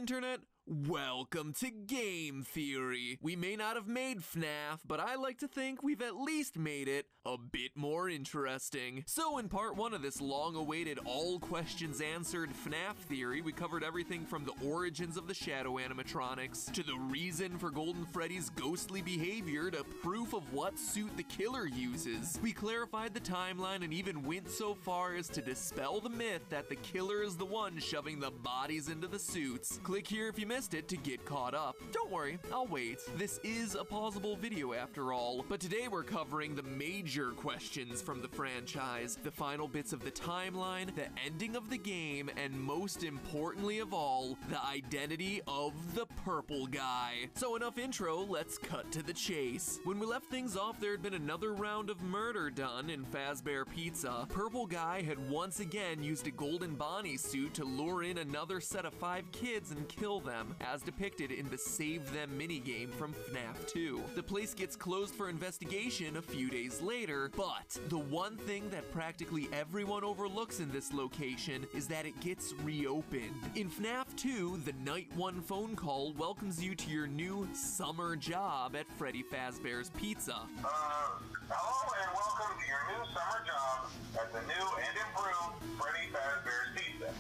Internet? Welcome to Game Theory. We may not have made FNAF, but I like to think we've at least made it a bit more interesting. So in part 1 of this long-awaited all questions answered FNAF theory, we covered everything from the origins of the shadow animatronics, to the reason for Golden Freddy's ghostly behavior, to proof of what suit the killer uses. We clarified the timeline and even went so far as to dispel the myth that the killer is the one shoving the bodies into the suits. Click here if you missed it to get caught up. Don't worry, I'll wait. This is a pausable video after all. But today we're covering the major questions from the franchise, the final bits of the timeline, the ending of the game, and most importantly of all, the identity of the purple guy. So enough intro, let's cut to the chase. When we left things off, there had been another round of murder done in Fazbear Pizza. Purple Guy had once again used a Golden Bonnie suit to lure in another set of 5 kids and kill them, as depicted in the Save Them minigame from FNAF 2. The place gets closed for investigation a few days later, but the one thing that practically everyone overlooks in this location is that it gets reopened. In FNAF 2, the Night 1 phone call welcomes you to your new summer job at Freddy Fazbear's Pizza. Hello and welcome to your new summer job at the new and improved Freddy Fazbear's Pizza.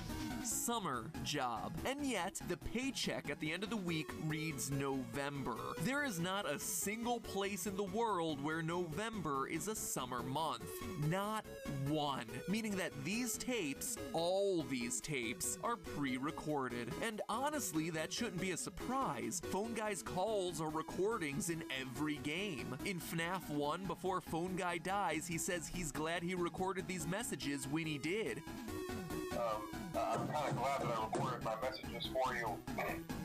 Summer job. And yet, the paycheck at the end of the week reads November. There is not a single place in the world where November is a summer month. Not one. Meaning that these tapes, all these tapes, are pre-recorded. And honestly, that shouldn't be a surprise. Phone Guy's calls are recordings in every game. In FNAF 1, before Phone Guy dies, he says he's glad he recorded these messages when he did. I'm kind of glad that I recorded my messages for you.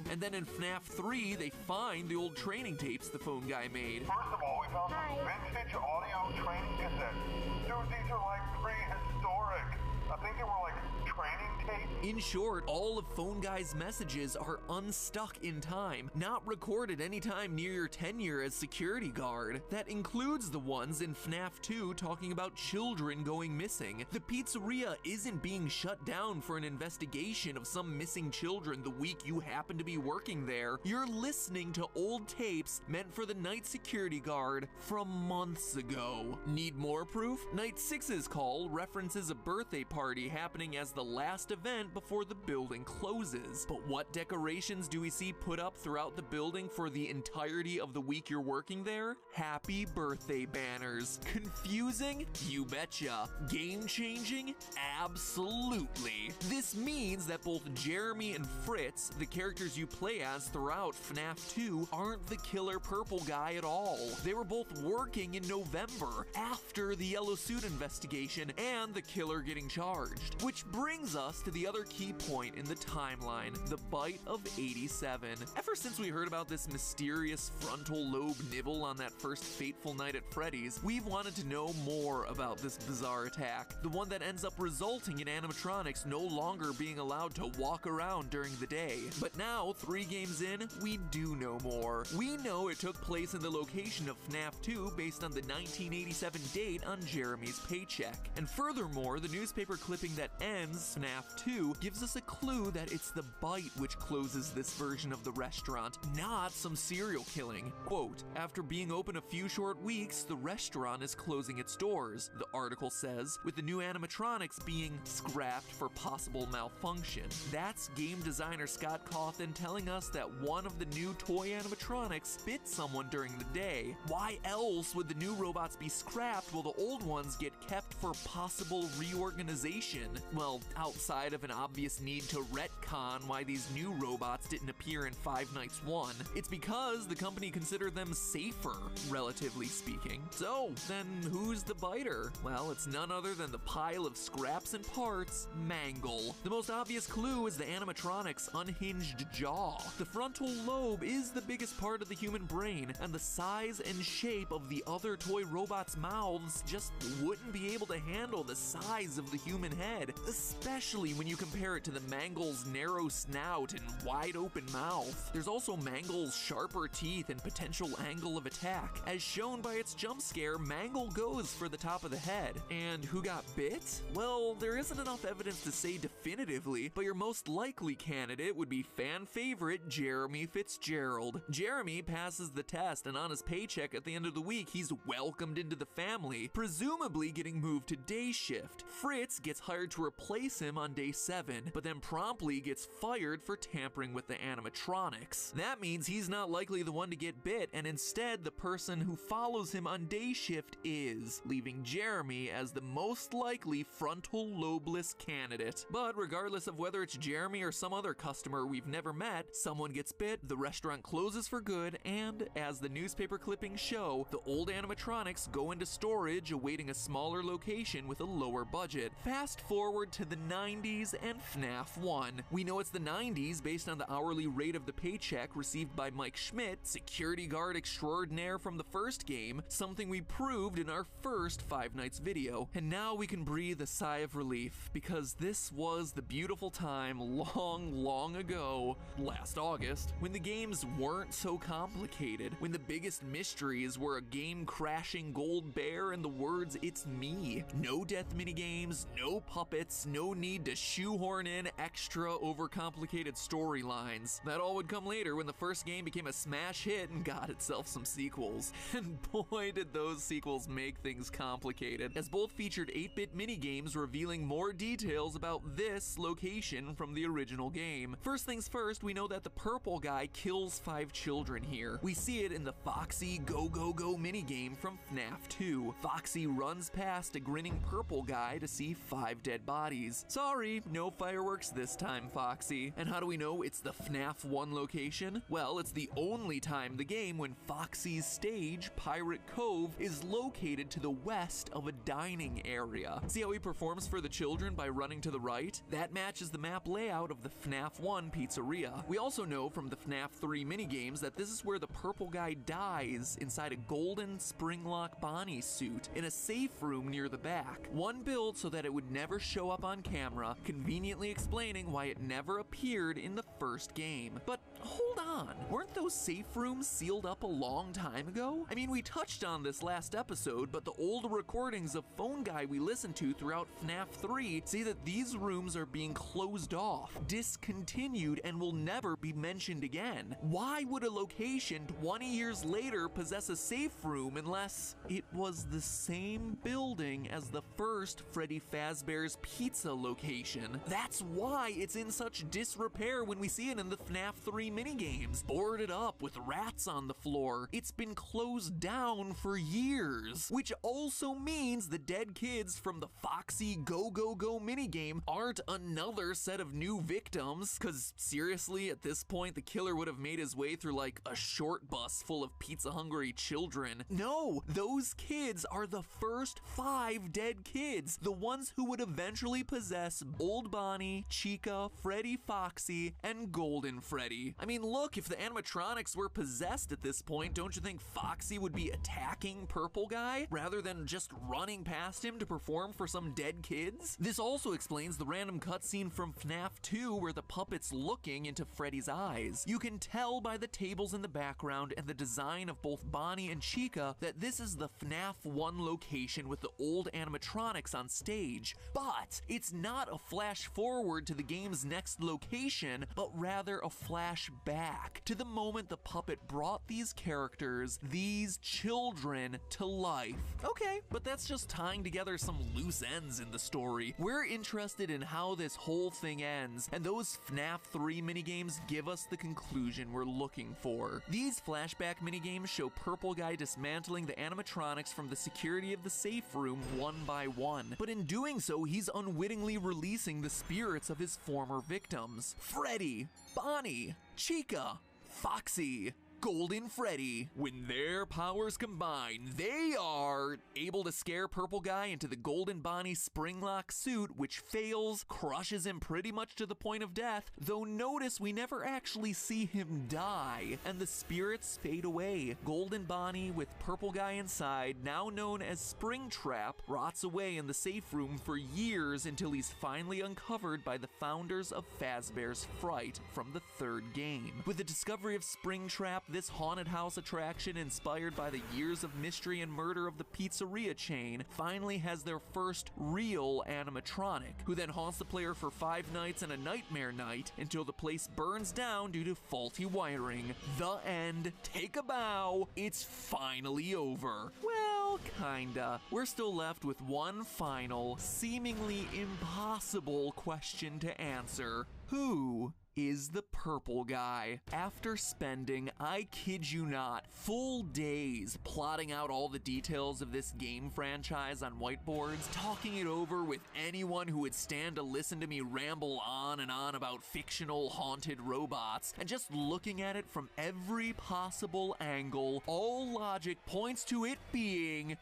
And then in FNAF 3, they find the old training tapes the Phone Guy made. First of all, we found some vintage audio training cassettes. Dude, these are like prehistoric. I think they were like training tapes. In short, all of Phone Guy's messages are unstuck in time, not recorded anytime near your tenure as security guard. That includes the ones in FNAF 2 talking about children going missing. The pizzeria isn't being shut down for an investigation of some missing children the week you happen to be working there. You're listening to old tapes meant for the night security guard from months ago. Need more proof? Night 6's call references a birthday party happening as the last event before the building closes. But what decorations do we see put up throughout the building for the entirety of the week you're working there? Happy birthday banners. Confusing? You betcha. Game-changing? Absolutely. This means that both Jeremy and Fritz, the characters you play as throughout FNAF 2, aren't the killer purple guy at all. They were both working in November, after the yellow suit investigation and the killer getting charged. Which brings us to the other key point in the timeline, the bite of 87. Ever since we heard about this mysterious frontal lobe nibble on that first fateful night at Freddy's, we've wanted to know more about this bizarre attack, the one that ends up resulting in animatronics no longer being allowed to walk around during the day. But now, 3 games in, we do know more. We know it took place in the location of FNAF 2 based on the 1987 date on Jeremy's paycheck. And furthermore, the newspaper clipping that ends FNAF 2 gives us a clue that it's the bite which closes this version of the restaurant, not some serial killing. Quote, after being open a few short weeks, the restaurant is closing its doors, the article says, with the new animatronics being scrapped for possible malfunction. That's game designer Scott Cawthon telling us that one of the new toy animatronics bit someone during the day. Why else would the new robots be scrapped while the old ones get kept for possible reorganization? Well, outside of an obvious need to retcon why these new robots didn't appear in Five Nights 1, it's because the company considered them safer, relatively speaking. So, then who's the biter? Well, it's none other than the pile of scraps and parts, Mangle. The most obvious clue is the animatronic's unhinged jaw. The frontal lobe is the biggest part of the human brain, and the size and shape of the other toy robots' mouths just wouldn't be able to handle the size of the human human head, especially when you compare it to the Mangle's narrow snout and wide open mouth. There's also Mangle's sharper teeth and potential angle of attack. As shown by its jump scare, Mangle goes for the top of the head. And who got bit? Well, there isn't enough evidence to say definitively, but your most likely candidate would be fan favorite Jeremy Fitzgerald. Jeremy passes the test, and on his paycheck at the end of the week, he's welcomed into the family, presumably getting moved to day shift. Fritz gets hired to replace him on day 7, but then promptly gets fired for tampering with the animatronics. That means he's not likely the one to get bit, and instead the person who follows him on day shift is, leaving Jeremy as the most likely frontal lobeless candidate. But regardless of whether it's Jeremy or some other customer we've never met, someone gets bit, the restaurant closes for good, and as the newspaper clippings show, the old animatronics go into storage awaiting a smaller location with a lower budget. Fast forward to the 90s and FNAF 1. We know it's the 90s based on the hourly rate of the paycheck received by Mike Schmidt, security guard extraordinaire from the first game, something we proved in our first Five Nights video. And now we can breathe a sigh of relief, because this was the beautiful time long ago, last August, when the games weren't so complicated, when the biggest mysteries were a game-crashing gold bear and the words "it's me." No death minigames, no puppets, no need to shoehorn in extra overcomplicated storylines. That all would come later when the first game became a smash hit and got itself some sequels. And boy did those sequels make things complicated, as both featured 8-bit minigames revealing more details about this location from the original game. First things first, we know that the purple guy kills 5 children here. We see it in the Foxy Go Go Go minigame from FNAF 2. Foxy runs past a grinning purple guy to see 5 dead bodies. Sorry, no fireworks this time, Foxy. And how do we know it's the FNAF 1 location? Well, it's the only time in the game when Foxy's stage, Pirate Cove, is located to the west of a dining area. See how he performs for the children by running to the right? That matches the map layout of the FNAF 1 pizzeria. We also know from the FNAF 3 minigames that this is where the purple guy dies inside a golden Springlock Bonnie suit in a safe room near the back. One built so that it would never show up on camera, conveniently explaining why it never appeared in the first game. But hold on, weren't those safe rooms sealed up a long time ago? I mean, we touched on this last episode, but the old recordings of Phone Guy we listened to throughout FNAF 3 say that these rooms are being closed off, discontinued, and will never be mentioned again. Why would a location 20 years later possess a safe room unless it was the same building as the first Freddy Fazbear's Pizza location? That's why it's in such disrepair when we see it in the FNAF 3 minigames, boarded up with rats on the floor. It's been closed down for years, which also means the dead kids from the Foxy Go Go Go minigame aren't another set of new victims, cause seriously, at this point the killer would have made his way through like a short bus full of pizza-hungry children. No, those kids are the first 5 dead kids, the ones who would eventually possess Old Bonnie, Chica, Freddy Foxy, and Golden Freddy. I mean, look, if the animatronics were possessed at this point, don't you think Foxy would be attacking Purple Guy rather than just running past him to perform for some dead kids? This also explains the random cutscene from FNAF 2 where the puppet's looking into Freddy's eyes. You can tell by the tables in the background and the design of both Bonnie and Chica that this is the FNAF 1 location with the old animatronics on stage. But it's not a flash forward to the game's next location, but rather a flash back to the moment the puppet brought these characters, these children, to life. Okay, but that's just tying together some loose ends in the story. We're interested in how this whole thing ends, and those FNAF 3 minigames give us the conclusion we're looking for. These flashback minigames show Purple Guy dismantling the animatronics from the security of the safe room one by one, but in doing so, he's unwittingly releasing the spirits of his former victims. Freddy, Bonnie, Chica, Foxy. Golden Freddy. When their powers combine, they are able to scare Purple Guy into the Golden Bonnie Springlock suit, which fails, crushes him pretty much to the point of death, though notice we never actually see him die, and the spirits fade away. Golden Bonnie, with Purple Guy inside, now known as Springtrap, rots away in the safe room for years until he's finally uncovered by the founders of Fazbear's Fright from the third game. With the discovery of Springtrap, this haunted house attraction, inspired by the years of mystery and murder of the pizzeria chain, finally has their first real animatronic, who then haunts the player for 5 nights and a nightmare night until the place burns down due to faulty wiring. The end. Take a bow. It's finally over. Well, kinda. We're still left with one final, seemingly impossible question to answer. Who is the Purple Guy? After spending, I kid you not, full days plotting out all the details of this game franchise on whiteboards, talking it over with anyone who would stand to listen to me ramble on and on about fictional haunted robots, and just looking at it from every possible angle, all logic points to it being